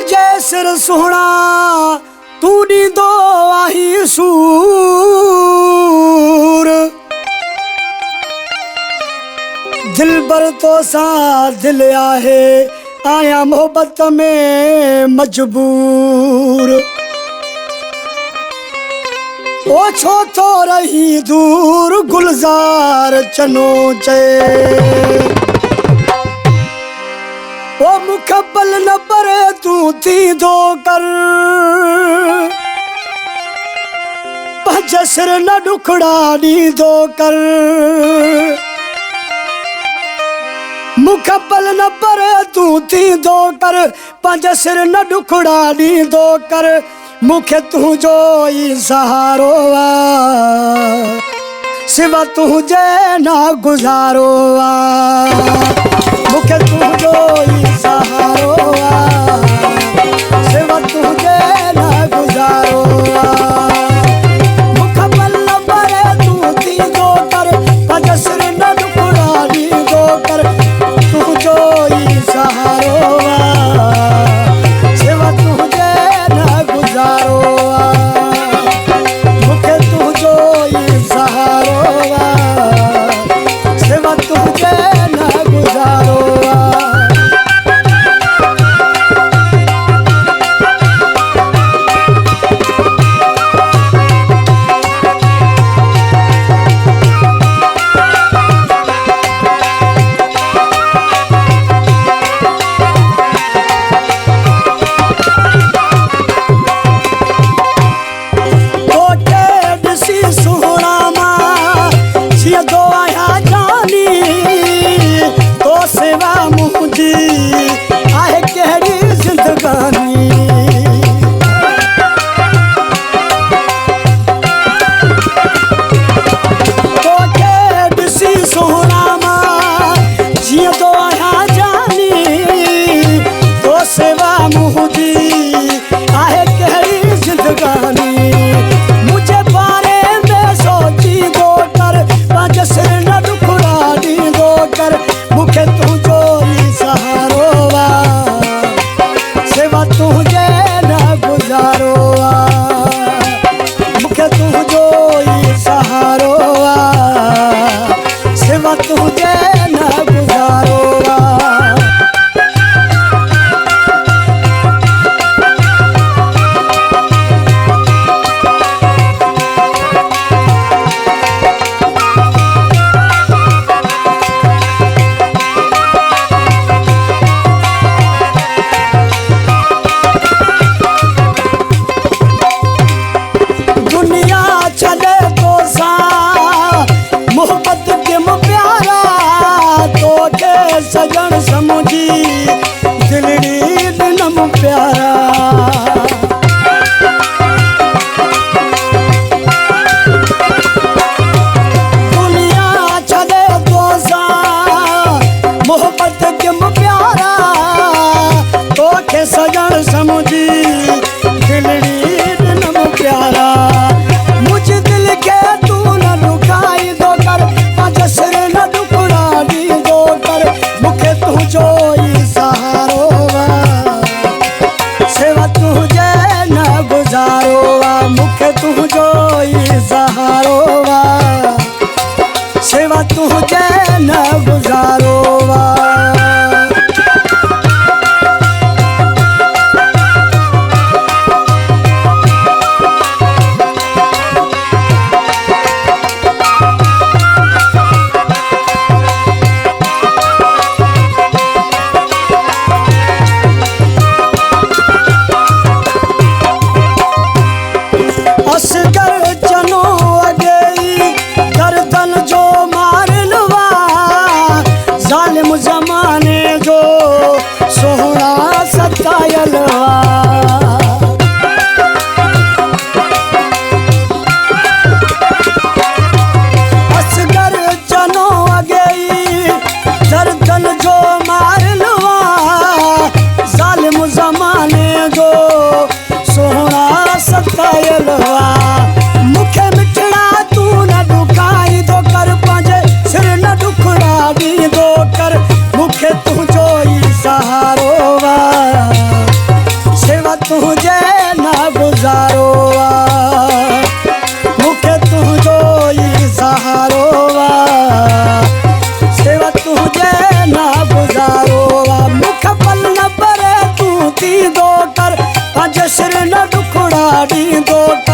जय सिर सोहना तू ॾींदो आही सूर दिलबर तो सां दिल आहे आया मोहब्बत में मजबूर ओ छो तो रही दूर गुलजार चनो चए ओ मुकबल न परे तू थी दो कर पंज सिर न डुखड़ा नी दो कर मुकबल न परे तू थी दो कर पंज सिर न डुखड़ा नी दो कर मुखे तुझो ई सहारो आ सिवा तुझे ना गुजारो आ मुखे तुझो ई सहारो आ सिवा तुझे ना गुजारो आ मुकबल न परे तू थी दो कर पंज सिर न डुखड़ा नी दो कर तुझो ई सहारो आ सिवा तुझे ना गुजारो आ मुखे तुझो ई सहारो आ सिवा तुझे ना गुजारो आ आहे केड़ी जिंदगानी तोखे ॾिसी सोहना मां जीअं तो आहियां जानी तो सेवा मुंहिंजी आहे केड़ी जिंदगानी मुझे बारे में सोची दो कर पंज सिर न डुखड़ा ॾींदो कर मुखे तुझो ई सहारो आ सिवा तुझे ना गुजारो आ मुखे तुझो ई सहारो आ सिवा तुझे ना गुजारो आ मोहब्बत के प्यारा तोखे सजन समझी दिलड़ी दिलम प्यारा दुनिया चले तो सा मोहब्बत के प्यारा तोखे सजन समझी दिलड़ी दिलम प्यारा मुझे दिल के तू न दुखाई दो कर पंज सिर न डुखड़ा ॾींदो कर मुखे तुझो ई सहारो आ सिवा तुझे न गुजारो आ मुखे तुझो ई सहारो आ सिवा तुझे न गुजारो आ दो